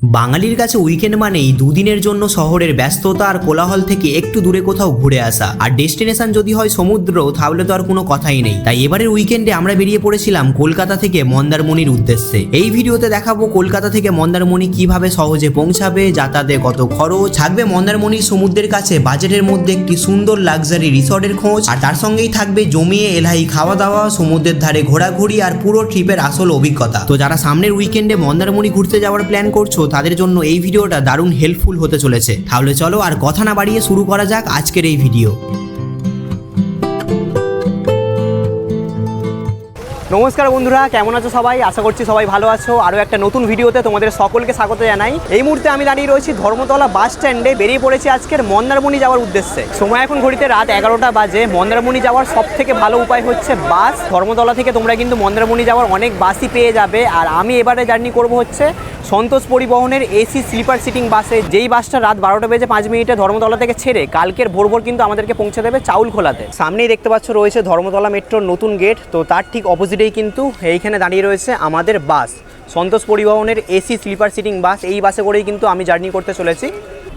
বাঙালির কাছে উইকেন্ড মানেই দুদিনের জন্য শহরের ব্যস্ততা আর কোলাহল থেকে একটু দূরে কোথাও ঘুরে আসা, আর ডেস্টিনেশন যদি হয় সমুদ্র, তাহলে তো আর কোনো কথাই নেই। তাই এবারের উইকেন্ডে আমরা বেরিয়ে পড়েছিলাম কলকাতা থেকে মন্দারমণির উদ্দেশ্যে। এই ভিডিওতে দেখাবো কলকাতা থেকে মন্দারমণি কিভাবে সহজে পৌঁছাবে, যাতায়াতে কত খরচ থাকবে, মন্দারমণির সমুদ্রের কাছে বাজেটের মধ্যে একটি সুন্দর লাক্সারি রিসর্টের খোঁজ, আর তার সঙ্গেই থাকবে জমিয়ে এলাহি খাওয়া দাওয়া, সমুদ্রের ধারে ঘোরাঘুরি আর পুরো ট্রিপের আসল অভিজ্ঞতা। তো যারা সামনের উইকেন্ডে মন্দারমণি ঘুরতে যাওয়ার প্ল্যান করছো, তাদের জন্য এই ভিডিওটা দারুণ হেল্পফুল হতে চলেছে। তাহলে চলো আর কথা না বাড়িয়ে শুরু করা যাক আজকের এই ভিডিও। নমস্কার বন্ধুরা, কেমন আছো সবাই? আশা করছি সবাই ভালো আছো। আরও একটা নতুন ভিডিওতে তোমাদের সকলকে স্বাগত জানাই। এই মুহূর্তে আমি দাঁড়িয়ে রয়েছি ধর্মতলা বাস স্ট্যান্ডে। বেরিয়ে পড়েছি আজকের মন্দারমণি যাওয়ার উদ্দেশ্যে। সময় এখন ঘড়িতে রাত 11টা বাজে। মন্দারমণি যাওয়ার সব থেকে ভালো উপায় হচ্ছে বাস। ধর্মতলা থেকে তোমরা কিন্তু মন্দারমণি যাওয়ার অনেক বাসই পেয়ে যাবে। আর আমি এবারে জার্নি করব হচ্ছে সন্তোষ পরিবহনের এসি স্লিপার সিটিং বাসে, যেই বাসটা রাত 12টা বেজে 5 মিনিটে ধর্মতলা থেকে ছেড়ে কালকের ভোর কিন্তু আমাদেরকে পৌঁছে দেবে চাউলখোলাতে। সামনেই দেখতে পাচ্ছ রয়েছে ধর্মতলা মেট্রোর নতুন গেট। তো তার ঠিক অপোজিটেই কিন্তু এইখানে দাঁড়িয়ে রয়েছে আমাদের বাস, সন্তোষ পরিবহনের এসি স্লিপার সিটিং বাস। এই বাসে করেই কিন্তু আমি জার্নি করতে চলেছি।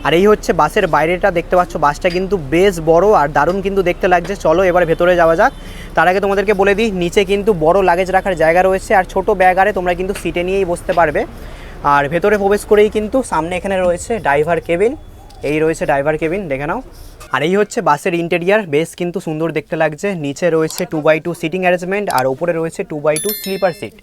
আর এই হচ্ছে বাসের বাইরেটা, দেখতে পাচ্ছ বাসটা কিন্তু বেশ বড় আর দারুণ কিন্তু দেখতে লাগছে। চলো এবার ভেতরে যাওয়া যাক। তার আগে তোমাদেরকে বলে দিই, নিচে কিন্তু বড় লাগেজ রাখার জায়গা রয়েছে, আর ছোট ব্যাগ আরে তোমরা কিন্তু সিটে নিয়েই বসতে পারবে। আর ভেতরে প্রবেশ করেই কিন্তু সামনে এখানে রয়েছে ড্রাইভার কেবিন। এই রয়েছে ড্রাইভার কেবিন, দেখে নাও। আর এই হচ্ছে বাসের ইন্টেরিয়ার, বেশ কিন্তু সুন্দর দেখতে লাগছে। নিচে রয়েছে 2x2 সিটিং অ্যারেঞ্জমেন্ট, আর উপরে রয়েছে 2x2 স্লিপার সিট।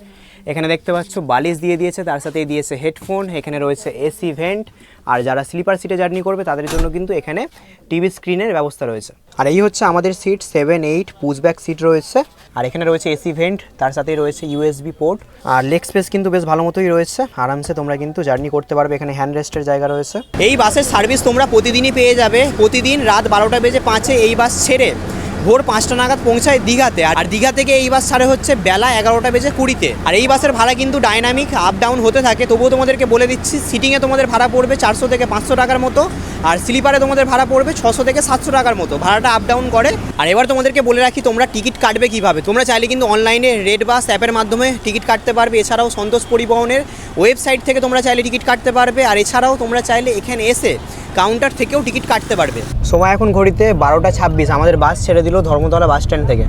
এখানে দেখতে পাচ্ছ বালিশ দিয়ে দিয়েছে, তার সাথেই দিয়েছে হেডফোন। এখানে রয়েছে এসি ভেন্ট, আর যারা স্লিপার সিটে জার্নি করবে তাদের জন্য কিন্তু এখানে টিভি স্ক্রিনের ব্যবস্থা রয়েছে। আর এই হচ্ছে আমাদের সিট 7, 8 পুশব্যাক সিট রয়েছে। আর এখানে রয়েছে এসি ভেন্ট, তার সাথেই রয়েছে ইউএসবি পোর্ট। আর লেগ স্পেস কিন্তু বেশ ভালো মতোই রয়েছে, আরামসে তোমরা কিন্তু জার্নি করতে পারবে। এখানে হ্যান্ড রেস্টের জায়গা রয়েছে। এই বাসের সার্ভিস তোমরা প্রতিদিনই পেয়ে যাবে। প্রতিদিন রাত 12টা বেজে 5-এ এই বাস ছেড়ে ভোর 5টা নাগাদ পৌঁছায় দীঘাতে। আর দীঘা থেকে এই বাস ছাড়ে হচ্ছে বেলা 11টা বেজে 20-তে। আর এই বাসের ভাড়া কিন্তু ডাইনামিক আপ ডাউন হতে থাকে। তবুও তোমাদেরকে বলে দিচ্ছি, সিটিংয়ে তোমাদের ভাড়া পড়বে 400 থেকে 500 টাকার মতো, আর স্লিপারে তোমাদের ভাড়া পড়বে 600 থেকে 700 টাকার মতো। ভাড়াটা আপ ডাউন করে। আর এবার তোমাদেরকে বলে রাখি, তোমরা টিকিট কাটবে কীভাবে। তোমরা চাইলে কিন্তু অনলাইনে রেড বাস অ্যাপের মাধ্যমে টিকিট কাটতে পারবে। এছাড়াও সন্তোষ পরিবহনের ওয়েবসাইট থেকে তোমরা চাইলে টিকিট কাটতে পারবে। আর এছাড়াও তোমরা চাইলে এখানে এসে কাউন্টার থেকেও টিকিট কাটতে পারবে। সময় এখন ঘড়িতে 12টা 26। আমাদের বাস ছেড়ে দিল ধর্মতলা বাস স্ট্যান্ড থেকে।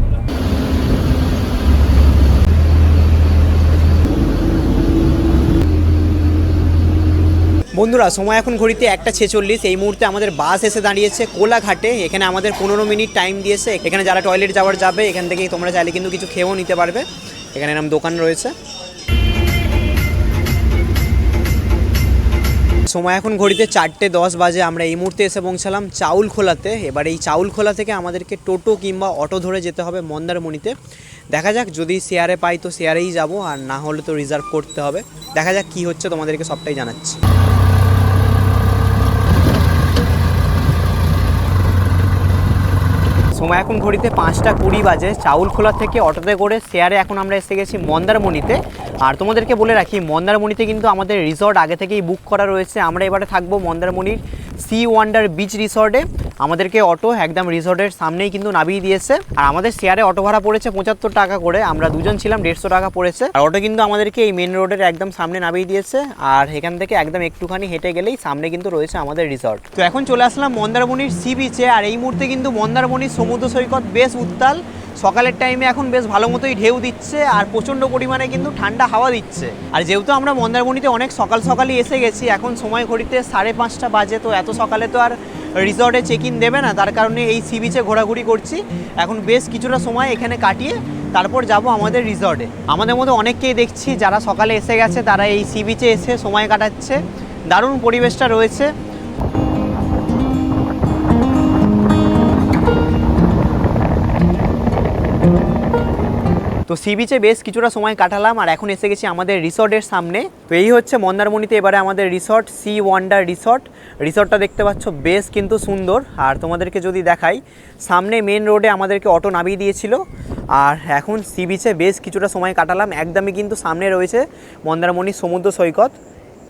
বন্ধুরা, সময় এখন ঘড়িতে 1:46। এই মুহূর্তে আমাদের বাস এসে দাঁড়িয়েছে কোলাঘাটে। এখানে আমাদের 15 মিনিট টাইম দিয়েছে। এখানে যারা টয়লেট যাওয়ার যাবে, এখান থেকেই তোমরা চাইলে কিন্তু কিছু খেয়েও নিতে পারবে। এখানে এরকম দোকান রয়েছে। সময় এখন ঘড়িতে 4:10 বাজে। আমরা এই মুহূর্তে এসে পৌঁছালাম চাউলখোলাতে। এবার এই চাউলখোলা থেকে আমাদেরকে টোটো কিংবা অটো ধরে যেতে হবে মন্দারমণিতে। দেখা যাক, যদি শেয়ারে পাই তো শেয়ারেই যাব, আর না হলে তো রিজার্ভ করতে হবে। দেখা যাক কী হচ্ছে, তোমাদেরকে সবটাই জানাচ্ছি। সময় এখন ঘড়িতে 5:20 বাজে। চাউলখোলা থেকে অটোতে করে শেয়ারে এখন আমরা এসে গেছি মন্দারমণিতে। আর তোমাদেরকে বলে রাখি, মন্দারমণিতে কিন্তু আমাদের রিসর্ট আগে থেকেই বুক করা রয়েছে। আমরা এবারে থাকবো মন্দারমণির সি ওয়ান্ডার বিচ রিসর্টে। আমাদেরকে অটো একদম রিসর্টের সামনেই কিন্তু নামিয়ে দিয়েছে। আর আমাদের শেয়ারে অটো ভাড়া পড়েছে 75 টাকা করে। আমরা দুজন ছিলাম, 150 টাকা পড়েছে। আর অটো কিন্তু আমাদেরকে এই মেন রোডের একদম সামনে নামিয়ে দিয়েছে। আর এখান থেকে একদম একটুখানি হেঁটে গেলেই সামনে কিন্তু রয়েছে আমাদের রিসর্ট। তো এখন চলে আসলাম মন্দারমণির সি বিচে। আর এই মুহূর্তে কিন্তু মন্দারমণির সমুদ্র সৈকত বেশ উত্তাল। সকালের টাইমে এখন বেশ ভালো মতোই ঢেউ দিচ্ছে, আর প্রচণ্ড পরিমাণে কিন্তু ঠান্ডা হাওয়া দিচ্ছে। আর যেহেতু আমরা মন্দারমণিতে অনেক সকালই এসে গেছি, এখন সময় ঘড়িতে 5:30 বাজে। তো এত সকালে তো আর রিসর্টে চেক ইন দেবে না, তার কারণে এই সি বিচে ঘোরাঘুরি করছি। এখন বেশ কিছুটা সময় এখানে কাটিয়ে তারপর যাব আমাদের রিসর্টে। আমাদের মধ্যে অনেককেই দেখছি যারা সকালে এসে গেছে, তারা এই সি বিচে এসে সময় কাটাচ্ছে। দারুণ পরিবেশটা রয়েছে। তো সি বিচে বেশ কিছুটা সময় কাটালাম, আর এখন এসে গেছি আমাদের রিসর্টের সামনে। তো এই হচ্ছে মন্দারমণিতে এবারে আমাদের রিসর্ট, সি ওয়ান্ডার রিসর্ট। রিসর্টটা দেখতে পাচ্ছ বেশ কিন্তু সুন্দর। আর তোমাদেরকে যদি দেখাই, সামনে মেন রোডে আমাদেরকে অটো নামিয়ে দিয়েছিল। আর এখন সি বিচে বেশ কিছুটা সময় কাটালাম। একদমই কিন্তু সামনে রয়েছে মন্দারমণি সমুদ্র সৈকত।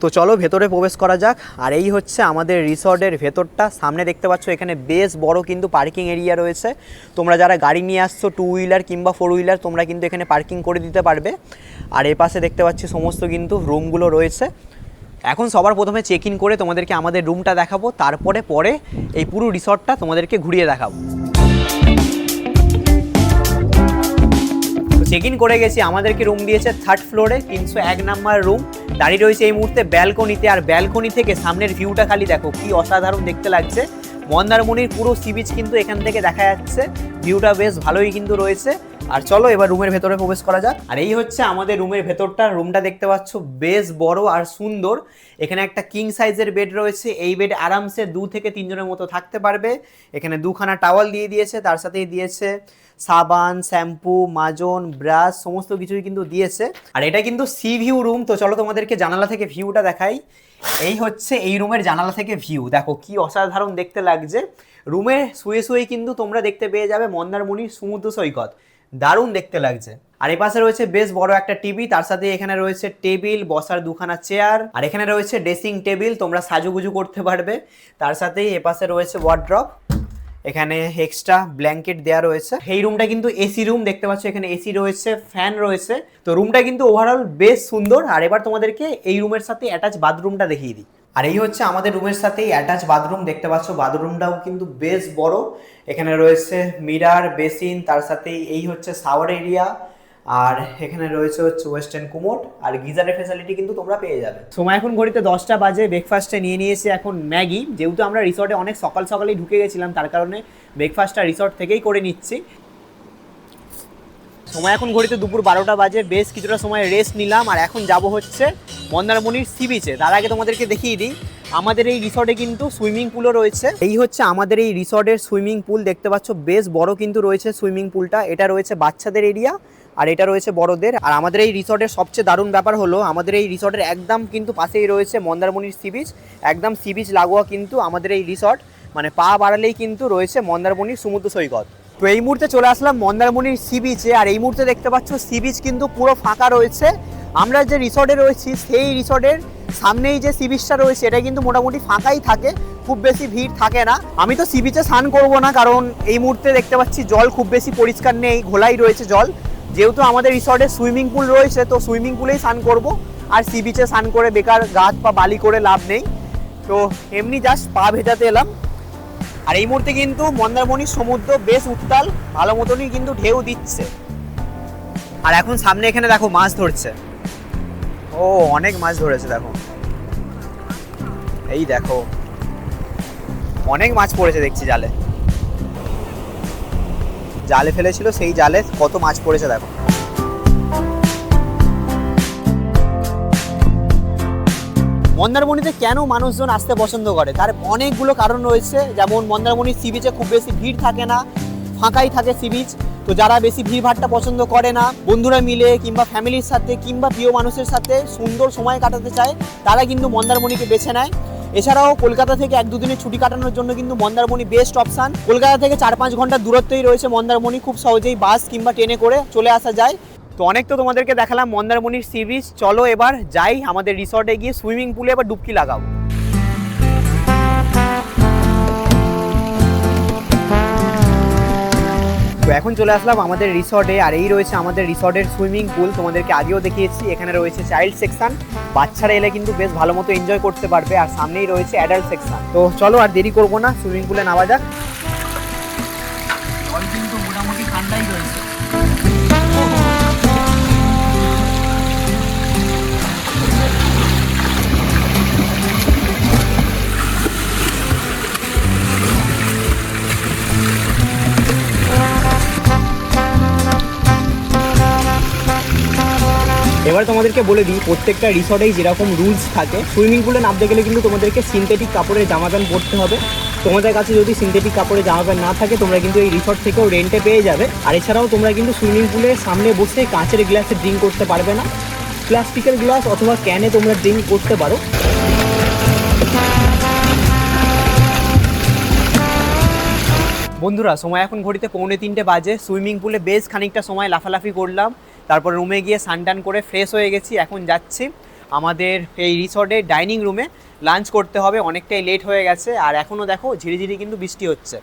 তো চলো ভেতরে প্রবেশ করা যাক। আর এই হচ্ছে আমাদের রিসর্টের ভেতরটা। সামনে দেখতে পাচ্ছ এখানে বেশ বড় কিন্তু পার্কিং এরিয়া রয়েছে। তোমরা যারা গাড়ি নিয়ে আসছো 2 হুইলার কিংবা 4 হুইলার, তোমরা কিন্তু এখানে পার্কিং করে দিতে পারবে। আর এ পাশে দেখতে পাচ্ছি সমস্ত কিন্তু রুমগুলো রয়েছে। এখন সবার প্রথমে চেক ইন করে তোমাদেরকে আমাদের রুমটা দেখাবো, তারপরে এই পুরো রিসর্টটা তোমাদেরকে ঘুরিয়ে দেখাবো। চেক ইন করে গেছি, আমাদেরকে রুম দিয়েছে 3rd ফ্লোরে 301 নাম্বার রুম। দাঁড়িয়ে রয়েছে এই মুহূর্তে ব্যালকনিতে, আর ব্যালকনি থেকে সামনের ভিউটা খালি দেখো কি অসাধারণ দেখতে লাগছে। মন্দারমণির পুরো সি বিচ কিন্তু এখান থেকে দেখা যাচ্ছে, ভিউটা বেশ ভালোই কিন্তু রয়েছে। আর চলো এবার রুমের ভেতরে প্রবেশ করা যাক। আর এই হচ্ছে আমাদের রুমের ভেতরটা, রুমটা দেখতে পাচ্ছ বেশ বড় আর সুন্দর। এখানে একটা কিং সাইজের বেড রয়েছে, এই বেড আরামসে 2 থেকে 3 জনের মতো থাকতে পারবে। এখানে 2খানা টাওয়াল দিয়ে দিয়েছে, তার সাথেই দিয়েছে সাবান, শ্যাম্পু, মাজন, ব্রাশ, সমস্ত কিছুই কিন্তু দিয়েছে। আর এটা কিন্তু সি ভিউ রুম। তো চলো তোমাদেরকে জানালা থেকে ভিউটা দেখাই। এই হচ্ছে এই রুমের জানালা থেকে ভিউ, দেখো কি অসাধারণ দেখতে লাগছে। রুমে শুয়ে শুয়েই কিন্তু তোমরা দেখতে পেয়ে যাবে মন্দারমণির সমুদ্র সৈকত, দারুণ দেখতে লাগছে। আর এই পাশে রয়েছে বেশ বড় একটা টিভি, তার সাথে এখানে রয়েছে টেবিল, বসার 2খানা চেয়ার, আর এখানে রয়েছে ড্রেসিং টেবিল, তোমরা সাজুগুজু করতে পারবে। তার সাথেই এ পাশে রয়েছে ওয়ার্ড্রপ, এখানে এক্সট্রা ব্ল্যাঙ্কেট দেওয়া রয়েছে। এই রুমটা কিন্তু এসি রুম, দেখতে পাচ্ছ এখানে এসি রয়েছে, ফ্যান রয়েছে। তো রুমটা কিন্তু ওভারঅল বেশ সুন্দর। আর এবার তোমাদেরকে এই রুমের সাথে অ্যাটাচ বাথরুমটা দেখিয়ে দিই। আর এই হচ্ছে আমাদের রুমের সাথেই অ্যাটাচ বাথরুম, দেখতে পাচ্ছ বাথরুমটাও কিন্তু বেশ বড়। এখানে রয়েছে মিরার, বেসিন, তার সাথেই এই হচ্ছে শাওয়ার এরিয়া, আর এখানে রয়েছে হচ্ছে ওয়েস্টার্ন কুমোড, আর গিজারের ফ্যাসিলিটি কিন্তু তোমরা পেয়ে যাবে। সময় এখন ঘড়িতে 10টা বাজে। ব্রেকফাস্টে নিয়ে নিয়েছি এখন ম্যাগি, যেহেতু আমরা রিসর্টে অনেক সকালেই ঢুকে গেছিলাম, তার কারণে ব্রেকফাস্টটা রিসর্ট থেকেই করে নিচ্ছি। সময় এখন ঘড়িতে দুপুর 12টা বাজে। বেশ কিছুটা সময় রেস্ট নিলাম, আর এখন যাব হচ্ছে মন্দারমণির সি বিচে। তার আগে তোমাদেরকে দেখিয়ে দিই, আমাদের এই রিসর্টে কিন্তু সুইমিং পুলও রয়েছে। এই হচ্ছে আমাদের এই রিসর্টের সুইমিং পুল, দেখতে পাচ্ছ বেশ বড় কিন্তু রয়েছে সুইমিং পুলটা। এটা রয়েছে বাচ্চাদের এরিয়া, আর এটা রয়েছে বড়দের। আর আমাদের এই রিসর্টের সবচেয়ে দারুণ ব্যাপার হলো, আমাদের এই রিসর্টের একদম কিন্তু পাশেই রয়েছে মন্দারমণির সি বিচ, একদম সি বিচ লাগোয়া কিন্তু আমাদের এই রিসর্ট, মানে পা বাড়ালেই কিন্তু রয়েছে মন্দারমণির সমুদ্র সৈকত। তো এই মুহূর্তে চলে আসলাম মন্দারমণির সি বিচে, আর এই মুহূর্তে দেখতে পাচ্ছ সি বিচ কিন্তু পুরো ফাঁকা রয়েছে। আমরা যে রিসর্টে রয়েছি সেই রিসর্টের সামনেই যে সি বিচটা রয়েছে এটা কিন্তু মোটামুটি ফাঁকাই থাকে, খুব বেশি ভিড় থাকে না। আমি তো সি বিচে স্নান করবো না, কারণ এই মুহূর্তে দেখতে পাচ্ছি জল খুব বেশি পরিষ্কার নেই, ঘোলাই রয়েছে জল। যেহেতু আমাদের রিসর্টে সুইমিং পুল রয়েছে, তো সুইমিং পুলেই স্নান করব। আর সি বিচে স্নান করে বেকার গাছ বা বালি করে লাভ নেই, তো এমনি জাস্ট পা ভেজাতে এলাম। আর এই মুহূর্তে কিন্তু মন্দারমণির সমুদ্র বেশ উত্তাল, ভালো মতনই কিন্তু ঢেউ দিচ্ছে। আর এখন সামনে এখানে দেখো মাছ ধরছে, ও অনেক মাছ ধরেছে দেখো, এই দেখো অনেক মাছ পড়েছে দেখছি জালে, জালে ফেলেছিল সেই জালে কত মাছ পড়েছে দেখো। মন্দারমণিতে কেন মানুষজন আসতে পছন্দ করে তার অনেকগুলো কারণ রয়েছে। যেমন মন্দারমণির সি বিচে খুব বেশি ভিড় থাকে না, ফাঁকাই থাকে সি বিচ। তো যারা বেশি ভিড়ভাড়টা পছন্দ করে না, বন্ধুরা মিলে কিংবা ফ্যামিলির সাথে কিংবা প্রিয় মানুষের সাথে সুন্দর সময় কাটাতে চায়, তারা কিন্তু মন্দারমণিকে বেছে নেয়। এছাড়াও কলকাতা থেকে 1-2 দিনের ছুটি কাটানোর জন্য কিন্তু মন্দারমণি বেস্ট অপশান। কলকাতা থেকে 4-5 ঘন্টার দূরত্বেই রয়েছে মন্দারমণি, খুব সহজেই বাস কিংবা ট্রেনে করে চলে আসা যায়। তো অনেক তো তোমাদেরকে দেখালাম মন্দারমণির সি বিচ, চলো এবার যাই আমাদের রিসর্টে গিয়ে সুইমিং পুলে এবার ডুবকি লাগাও। তো এখন চলে আসলাম আমাদের রিসর্টে, আর এই রয়েছে আমাদের রিসর্টের সুইমিং পুল। তোমাদেরকে আগেও দেখিয়েছি, এখানে রয়েছে চাইল্ড সেকশন, বাচ্চারা এলে কিন্তু বেশ ভালো মতো এনজয় করতে পারবে। আর সামনেই রয়েছে অ্যাডাল্ট সেকশন। তো চলো আর দেরি করবো না, সুইমিং পুলে নামা যাক। জল কিন্তু মোটামুটি ঠান্ডাই রয়েছে। এবার তোমাদেরকে বলে দিই, প্রত্যেকটা রিসর্টেই যেরকম রুলস থাকে, সুইমিং পুলে নামতে গেলে কিন্তু তোমাদেরকে সিনথেটিক কাপড়ের জামা প্যান্ট পরতে হবে। তোমাদের কাছে যদি সিনথেটিক কাপড়ের জামা প্যান্ট না থাকে, তোমরা কিন্তু এই রিসর্ট থেকেও রেন্টে পেয়ে যাবে। আর এছাড়াও তোমরা কিন্তু সুইমিং পুলের সামনে বসে কাঁচের গ্লাসে ড্রিঙ্ক করতে পারবে না, প্লাস্টিকের গ্লাস অথবা ক্যানে তোমরা ড্রিঙ্ক করতে পারো। বন্ধুরা সময় এখন ঘড়িতে 2:45 বাজে। সুইমিং পুলে বেশ খানিকটা সময় লাফালাফি করলাম, তারপর রুমে গিয়ে স্নান করে ফ্রেশ হয়ে গেছি। এখন যাচ্ছি আমাদের এই রিসর্টের ডাইনিং রুমে, লাঞ্চ করতে হবে, অনেকটাই লেট হয়ে গেছে। আর এখনও দেখো ঝিরিঝিরি কিন্তু বৃষ্টি হচ্ছে।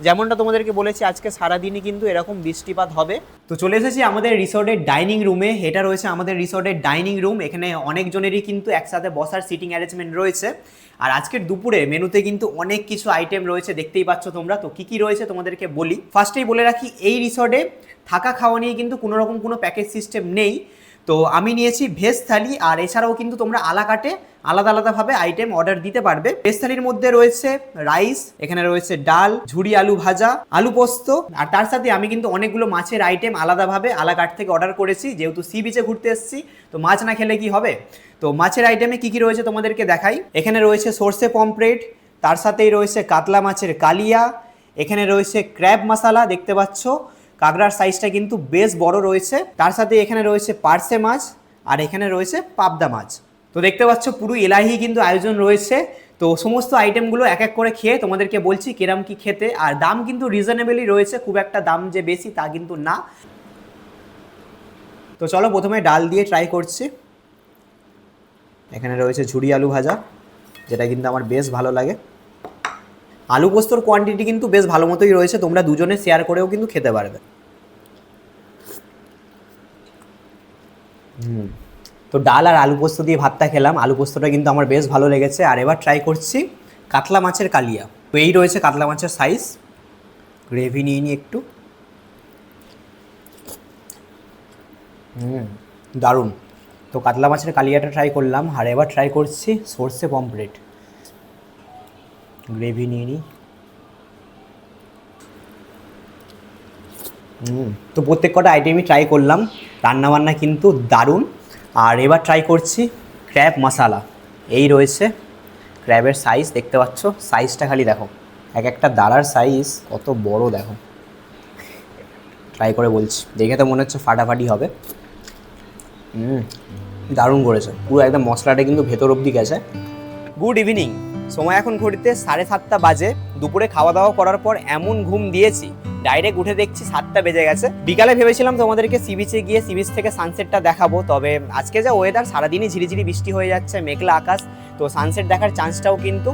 যেমনটা তোমাদেরকে বলেছি আজকে সারাদিনই কিন্তু এরকম বৃষ্টিপাত হবে। তো চলে এসেছি আমাদের রিসর্টের ডাইনিং রুমে। এটা রয়েছে আমাদের রিসর্টের ডাইনিং রুম। এখানে অনেকজনেরই কিন্তু একসাথে বসার সিটিং অ্যারেঞ্জমেন্ট রয়েছে। আর আজকের দুপুরে মেনুতে কিন্তু অনেক কিছু আইটেম রয়েছে, দেখতেই পাচ্ছ তোমরা। তো কী কী রয়েছে তোমাদেরকে বলি। ফার্স্টেই বলে রাখি, এই রিসর্টে থাকা খাওয়া নিয়ে কিন্তু কোনো রকম কোনো প্যাকেজ সিস্টেম নেই। তো আমি নিয়েছি ভেজ থালি, আর এছাড়াও কিন্তু তোমরা আলাকাটে আলাদা আলাদাভাবে আইটেম অর্ডার দিতে পারবে। ভেজ থালির মধ্যে রয়েছে রাইস, এখানে রয়েছে ডাল, ঝুরি আলু ভাজা, আলু পোস্ত, আর তার সাথে আমি কিন্তু অনেকগুলো মাছের আইটেম আলাদাভাবে আলাকাট থেকে অর্ডার করেছি। যেহেতু সি বিচে ঘুরতে এসেছি, তো মাছ না খেলে কি হবে। তো মাছের আইটেমে কী কী রয়েছে তোমাদেরকে দেখাই। এখানে রয়েছে সর্ষে পমফ্রেট, তার সাথেই রয়েছে কাতলা মাছের কালিয়া, এখানে রয়েছে ক্র্যাব মশালা, দেখতে পাচ্ছ কাঁকড়ার সাইজটা কিন্তু বেশ বড় রয়েছে। তার সাথে এখানে রয়েছে পার্সে মাছ, আর এখানে রয়েছে পাবদা মাছ। তো দেখতে পাচ্ছ পুরো এলাহি কিন্তু আয়োজন রয়েছে। তো সমস্ত আইটেমগুলো এক এক করে খেয়ে তোমাদেরকে বলছি কিরম কি খেতে। আর দাম কিন্তু রিজনেবলই রয়েছে, খুব একটা দাম যে বেশি তা কিন্তু না। তো চলো প্রথমে ডাল দিয়ে ট্রাই করছি। এখানে রয়েছে ঝুরি আলু ভাজা, যেটা কিন্তু আমার বেশ ভালো লাগে। আলু পোস্তর কোয়ান্টিটি কিন্তু বেশ ভালো মতোই রয়েছে, তোমরা দুজনে শেয়ার করেও কিন্তু খেতে পারবে। তো ডাল আর আলু পোস্ত দিয়ে ভাতটা খেলাম, আলু পোস্তটা কিন্তু আমার বেশ ভালো লেগেছে। আর এবার ট্রাই করছি কাতলা মাছের কালিয়া। তো এই রয়েছে কাতলা মাছের সাইজ, গ্রেভি নিয়ে নিই একটু। দারুণ। তো কাতলা মাছের কালিয়াটা ট্রাই করলাম, আর এবার ট্রাই করছি সর্ষে পমফ্রেট। গ্রেভি নিয়ে নিই। তো প্রত্যেক কটা আইটেমই ট্রাই করলাম, রান্নাবান্না কিন্তু দারুণ। আর এবার ট্রাই করছি ক্র্যাব মশালা। এই রয়েছে ক্র্যাবের সাইজ, দেখতে পাচ্ছ সাইজটা খালি দেখো, এক একটা দাঁড়ার সাইজ কত বড় দেখো। ট্রাই করে বলছি, দেখে তো মনে হচ্ছে ফাটাফাটি হবে। দারুণ করেছে, পুরো একদম মশলাটা কিন্তু ভেতর অবধি গেছে। গুড ইভিনিং, সময় এখন ঘড়িতে 7:30 বাজে। দুপুরে খাওয়া দাওয়া করার পর এমন ঘুম দিয়েছি, ডাইরেক্ট উঠে দেখছি 7টা বেজে গেছে। বিকালে ভেবেছিলাম তোমাদেরকে সি বিচে গিয়ে সি বিচ থেকে সানসেটটা দেখাবো, তবে আজকে যা ওয়েদার, সারাদিনই ঝিরিঝিরি বৃষ্টি হয়ে যাচ্ছে, মেঘলা আকাশ। তো সানসেট দেখার চান্সটাও কিন্তু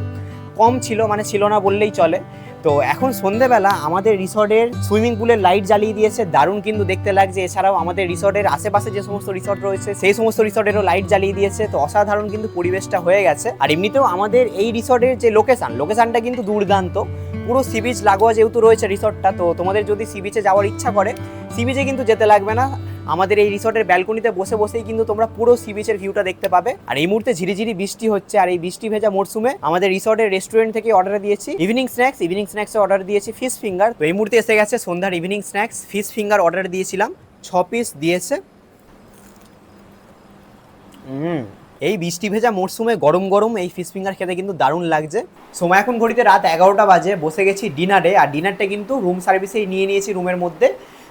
কম ছিল, মানে ছিল না বললেই চলে। তো এখন সন্ধেবেলা আমাদের রিসর্টের সুইমিং পুলের লাইট জ্বালিয়ে দিয়েছে, দারুণ কিন্তু দেখতে লাগছে। এছাড়াও আমাদের রিসর্টের আশেপাশে যে সমস্ত রিসর্ট রয়েছে সেই সমস্ত রিসর্টেরও লাইট জ্বালিয়ে দিয়েছে। তো অসাধারণ কিন্তু পরিবেশটা হয়ে গেছে। আর এমনিতেও আমাদের এই রিসর্টের যে লোকেশনটা কিন্তু দুর্দান্ত, পুরো সি বিচ লাগোয়া যেহেতু রয়েছে রিসর্টটা। তো তোমাদের যদি সি বিচে যাওয়ার ইচ্ছা করে, সি বিচে কিন্তু যেতে লাগবে না, আমাদের এই রিসর্টের ব্যালকনিতে বসে বসেই কিন্তু তোমরা পুরো সি বিচের ভিউটা দেখতে পাবে। আর এই মুহূর্তে ঝিরিঝিরি বৃষ্টি হচ্ছে, আর এই বৃষ্টি ভেজা মরশুমে আমাদের রিসর্টের রেস্টুরেন্ট থেকে অর্ডার দিয়েছি ইভিনিং স্ন্যাক্সে অর্ডার দিয়েছি ফিশ ফিঙ্গার। তো এই মুহূর্তে এসে গেছে সন্ধ্যার evening snacks. Fish finger order দিয়েছিলাম, 6 পিস দিয়েছে। এই বৃষ্টি ভেজা মরশুমে গরম গরম এই ফিশ ফিঙ্গার খেতে কিন্তু দারুণ লাগছে। সময় এখন ঘড়িতে রাত 11টা বাজে, বসে গেছি ডিনারে। আর ডিনারটা কিন্তু রুম সার্ভিসেই নিয়ে নিয়েছি রুমের মধ্যে।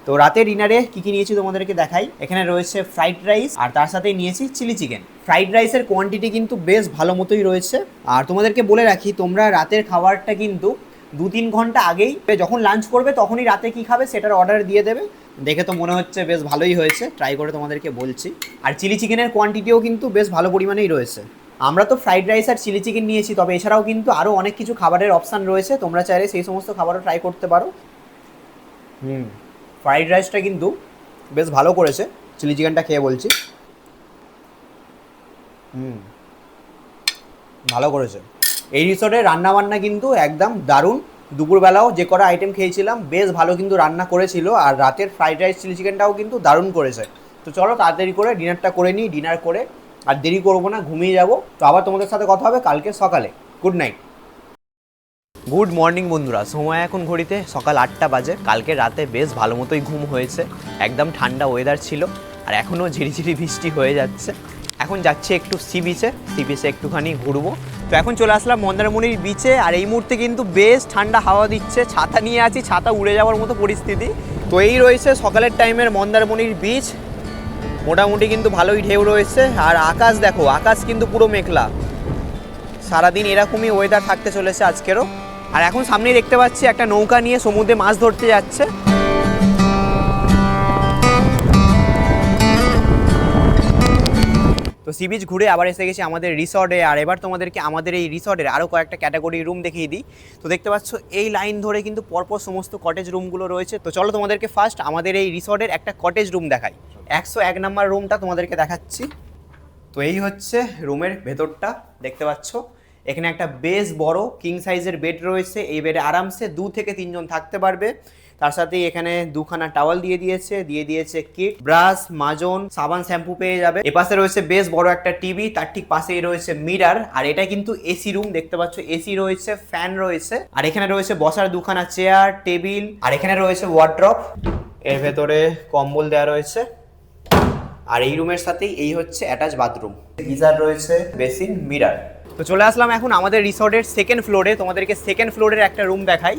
তো রাতে ডিনারে কী কী নিয়েছি তোমাদেরকে দেখাই। এখানে রয়েছে ফ্রাইড রাইস, আর তার সাথে নিয়েছি চিলি চিকেন। ফ্রাইড রাইসের কোয়ান্টিটি কিন্তু বেশ ভালো মতোই রয়েছে। আর তোমাদেরকে বলে রাখি, তোমরা রাতের খাবারটা কিন্তু 2-3 ঘন্টা আগেই, যখন লাঞ্চ করবে তখনই রাতে কী খাবে সেটার অর্ডার দিয়ে দেবে। দেখে তো মনে হচ্ছে বেশ ভালোই হয়েছে, ট্রাই করে তোমাদেরকে বলছি। আর চিলি চিকেনের কোয়ান্টিটিও কিন্তু বেশ ভালো পরিমাণেই রয়েছে। আমরা তো ফ্রাইড রাইস আর চিলি চিকেন নিয়েছি, তবে এছাড়াও কিন্তু আরও অনেক কিছু খাবারের অপশান রয়েছে, তোমরা চাইলে সেই সমস্ত খাবারও ট্রাই করতে পারো। ফ্রাইড রাইসটা কিন্তু বেশ ভালো করেছে, চিলি চিকেনটা খেয়ে বলছি। ভালো করেছে। এই রিসর্টের রান্নাবান্না কিন্তু একদম দারুণ। দুপুরবেলাও যে কটা আইটেম খেয়েছিলাম বেশ ভালো কিন্তু রান্না করেছিল। আর রাতের ফ্রাইড রাইস চিলি চিকেনটাও কিন্তু দারুণ করেছে। তো চলো তাড়াতাড়ি করে ডিনারটা করে নিই, ডিনার করে আর দেরি করবো না, ঘুমিয়ে যাবো। তো আবার তোমাদের সাথে কথা হবে কালকে সকালে। Good night. গুড মর্নিং বন্ধুরা, সময় এখন ঘড়িতে সকাল 8টা বাজে। কালকে রাতে বেশ ভালো মতোই ঘুম হয়েছে, একদম ঠান্ডা ওয়েদার ছিল, আর এখনও ঝিরিঝিরি বৃষ্টি হয়ে যাচ্ছে। এখন যাচ্ছি একটু সি বিচে একটুখানি ঘুরবো। তো এখন চলে আসলাম মন্দারমণির বিচে, আর এই মুহূর্তে কিন্তু বেশ ঠান্ডা হাওয়া দিচ্ছে। ছাতা নিয়ে আছি, ছাতা উড়ে যাওয়ার মতো পরিস্থিতি। তো এই রয়েছে সকালের টাইমের মন্দারমণির বিচ, মোটামুটি কিন্তু ভালোই ঢেউ রয়েছে। আর আকাশ দেখো, আকাশ কিন্তু পুরো মেঘলা। সারাদিন এরকমই ওয়েদার থাকতে চলেছে আজকেরও। আর এখন সামনেই দেখতে পাচ্ছি একটা নৌকা নিয়ে সমুদ্রে মাছ ধরতে যাচ্ছে। তো সি বিচ ঘুরে আবার এসে গেছি আমাদের রিসর্টে। আর এবার তোমাদেরকে আমাদের এই রিসর্টের আরও কয়েকটা ক্যাটাগরি রুম দেখিয়ে দিই। তো দেখতে পাচ্ছ এই লাইন ধরে কিন্তু পরপর সমস্ত কটেজ রুমগুলো রয়েছে। তো চলো তোমাদেরকে ফার্স্ট আমাদের এই রিসর্টের একটা কটেজ রুম দেখাই। 101 নম্বর রুমটা তোমাদেরকে দেখাচ্ছি। তো এই হচ্ছে রুমের ভেতরটা, দেখতে পাচ্ছ এখানে একটা বেশ বড় কিং সাইজের বেড রয়েছে। এই বেডে আরামসে 2 থেকে 3 জন থাকতে পারবে। তার সাথে এখানে 2খানা টাওয়াল দিয়ে দিয়েছে কিট, ব্রাশ, মাজন, সাবান, শ্যাম্পু পেয়ে যাবে। এপাশে রয়েছে বেশ বড় একটা টিভি, তার ঠিক পাশেই রয়েছে মিরার। আর এটা কিন্তু এসি রুম, দেখতে পাচ্ছ এসি রয়েছে, ফ্যান রয়েছে। আর এখানে রয়েছে বসার 2খানা চেয়ার, টেবিল। আর এখানে রয়েছে ওয়ার্ড্রপ, এর ভেতরে কম্বল দেওয়া রয়েছে। আর এই রুমের সাথেই এই হচ্ছে অ্যাটাচ বাথরুম, গিজার রয়েছে, বেসিন, মিরার। তো চলে আসলাম এখন আমাদের রিসর্টের সেকেন্ড ফ্লোরে। তোমাদেরকে সেকেন্ড ফ্লোরের একটা রুম দেখাই।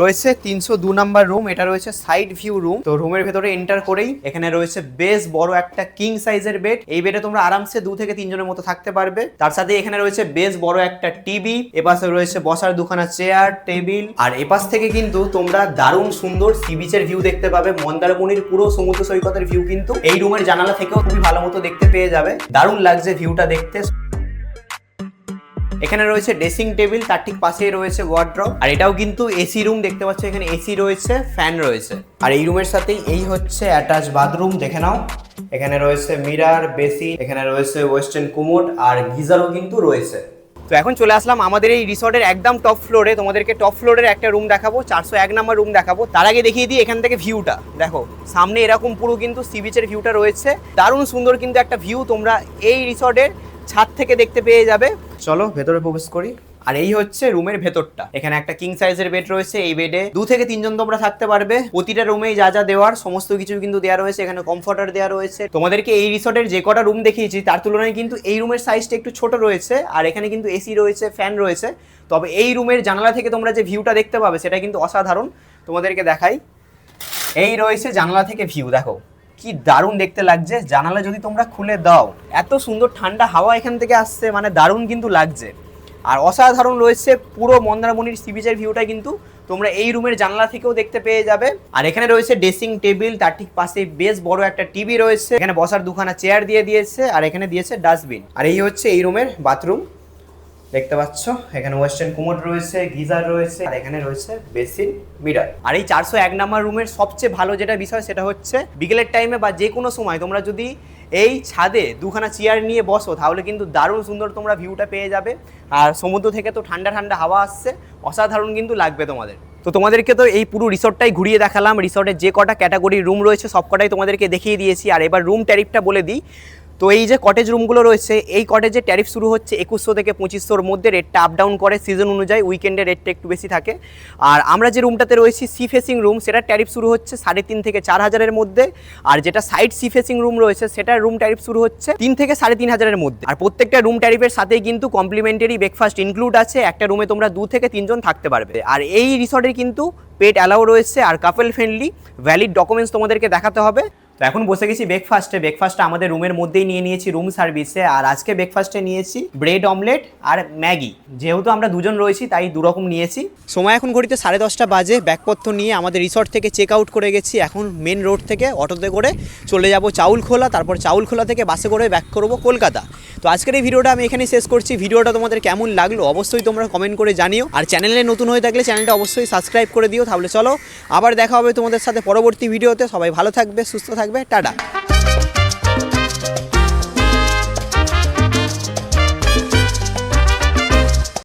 রয়েছে 302 নাম্বার রুম, এটা রয়েছে সাইড ভিউ রুম। তো রুমের ভেতরে এন্টার করেই এখানে রয়েছে বেশ বড় একটা কিং সাইজের বেড। এই বেডে তোমরা আরামসে 2 থেকে 3 জনের মতো থাকতে পারবে। তার সাথে এখানে রয়েছে বেশ বড় একটা টিভি, এপাশে রয়েছে বসার 2খানা চেয়ার, টেবিল। আর এপাশ থেকে কিন্তু তোমরা দারুণ সুন্দর সি বিচের ভিউ দেখতে পাবে। মন্দারমণির পুরো সমুদ্র সৈকতের ভিউ কিন্তু এই রুমের জানালা থেকেও খুবই ভালো মতো দেখতে পেয়ে যাবে। দারুণ লাগছে ভিউটা দেখতে। এখানে রয়েছে ড্রেসিং টেবিল, তার ঠিক পাশেই রয়েছে ওয়ার্ড্রপ। আর এটাও কিন্তু এসি রুম, দেখতে পাচ্ছ এখানে এসি রয়েছে, ফ্যান রয়েছে। আর এই রুমের সাথেই এই হচ্ছে অ্যাটাচ বাথরুম, দেখে নাও। এখানে রয়েছে মিরার, বেসিন, এখানে রয়েছে ওয়েস্টার্ন কুমোড, আর গিজারও কিন্তু রয়েছে। তো এখন চলে আসলাম আমাদের এই রিসর্টের একদম টপ ফ্লোরে। তোমাদেরকে টপ ফ্লোরের একটা রুম দেখাবো, 401 নাম্বার রুম দেখাবো। তার আগে দেখিয়ে দিই এখান থেকে ভিউটা দেখো। সামনে এরকম পুরো কিন্তু সি বিচের ভিউটা রয়েছে। দারুণ সুন্দর কিন্তু একটা ভিউ তোমরা এই রিসর্টের ছাদ থেকে দেখতে পেয়ে যাবে। চলো ভেতরে প্রবেশ করি। আর এই হচ্ছে রুমের ভেতরটা। এখানে একটা কিং সাইজের বেড রয়েছে। এই বেডে 2 থেকে 3 জন তোমরা থাকতে পারবে। প্রতিটা রুমেই যা যা দেওয়ার সমস্ত কিছু কিন্তু দেওয়া রয়েছে। এখানে কমফর্টার দেওয়া রয়েছে। তোমাদেরকে এই রিসর্টের যে কটা রুম দেখিয়েছি তার তুলনায় কিন্তু এই রুমের সাইজটা একটু ছোট রয়েছে। আর এখানে কিন্তু এসি রয়েছে, ফ্যান রয়েছে। তবে এই রুমের জানালা থেকে তোমরা যে ভিউটা দেখতে পাবে সেটা কিন্তু অসাধারণ। তোমাদেরকে দেখাই, এই রয়েছে জানালা থেকে ভিউ, দেখো কি দারুণ দেখতে লাগছে। জানালা যদি তোমরা খুলে দাও, এত সুন্দর ঠান্ডা হাওয়া এখান থেকে আসছে, মানে দারুণ কিন্তু লাগছে। আর অসাধারণ রয়েছে পুরো মন্দারমণির সি বিচের ভিউটা কিন্তু তোমরা এই রুমের জানলা থেকেও দেখতে পেয়ে যাবে। আর এখানে রয়েছে ড্রেসিং টেবিল, তার ঠিক পাশে বেশ বড় একটা টিভি রয়েছে। এখানে বসার 2খানা চেয়ার দিয়ে দিয়েছে। আর এখানে দিয়েছে ডাস্টবিন। আর এই হচ্ছে এই রুমের বাথরুম, দেখতে পাচ্ছ এখানে ওয়েস্টার্ন কুমোড রয়েছে, গিজার রয়েছে, আর এখানে রয়েছে বেসিন, মিরার। আর এই 401 নাম্বার রুমের সবচেয়ে ভালো যেটা বিষয় সেটা হচ্ছে বিকেলের টাইমে বা যে কোনো সময় তোমরা যদি এই ছাদে 2খানা চেয়ার নিয়ে বসো তাহলে কিন্তু দারুণ সুন্দর তোমরা ভিউটা পেয়ে যাবে। আর সমুদ্র থেকে তো ঠান্ডা ঠান্ডা হাওয়া আসছে, অসাধারণ কিন্তু লাগবে তোমাদের। তো তোমাদেরকে তো এই পুরো রিসর্টটাই ঘুরিয়ে দেখালাম। রিসর্টের যে কটা ক্যাটাগরি রুম রয়েছে সব কটাই তোমাদেরকে দেখিয়ে দিয়েছি। আর এবার রুম ট্যারিফটা বলে দিই। তো এই যে কটেজ রুমগুলো রয়েছে, এই কটেজের ট্যারিফ শুরু হচ্ছে 2100 থেকে 2500-র মধ্যে। রেটটা আপ ডাউন করে সিজন অনুযায়ী, উইকেন্ডে রেটটা একটু বেশি থাকে। আর আমরা যে রুমটাতে রয়েছি সি ফেসিং রুম, সেটার ট্যারিফ শুরু হচ্ছে 3.5 থেকে 4000-এর মধ্যে। আর যেটা সাইড সি ফেসিং রুম রয়েছে সেটার রুম ট্যারিফ শুরু হচ্ছে 3 থেকে 3500-এর মধ্যে। আর প্রত্যেকটা রুম ট্যারিফের সাথেই কিন্তু কমপ্লিমেন্টারি ব্রেকফাস্ট ইনক্লুড আছে। একটা রুমে তোমরা 2 থেকে 3 জন থাকতে পারবে। আর এই রিসর্টের কিন্তু পেট অ্যালাউ রয়েছে আর কাপল ফ্রেন্ডলি। ভ্যালিড ডকুমেন্টস তোমাদেরকে দেখাতে হবে। তো এখন বসে গেছি ব্রেকফাস্টটা আমাদের রুমের মধ্যেই নিয়েছি রুম সার্ভিসে। আর আজকে ব্রেকফাস্টে নিয়েছি ব্রেড অমলেট আর ম্যাগি। যেহেতু আমরা 2 জন রয়েছি তাই 2 রকম নিয়েছি। সময় এখন ঘড়িতে 10:30 বাজে। ব্যাগপত্র নিয়ে আমাদের রিসর্ট থেকে চেক আউট করে গেছি। এখন মেন রোড থেকে অটোতে করে চলে যাব চাউলখোলা, তারপর চাউলখোলা থেকে বাসে করে ব্যাক করবো কলকাতা। তো আজকের এই ভিডিওটা আমি এখানেই শেষ করছি। ভিডিওটা তোমাদের কেমন লাগলো অবশ্যই তোমরা কমেন্ট করে জানিও। আর চ্যানেলে নতুন হয়ে থাকলে চ্যানেলটা অবশ্যই সাবস্ক্রাইব করে দিও। তাহলে চলো আবার দেখা হবে তোমাদের সাথে পরবর্তী ভিডিওতে। সবাই ভালো থাকবে, সুস্থ থাকবে, টাটা।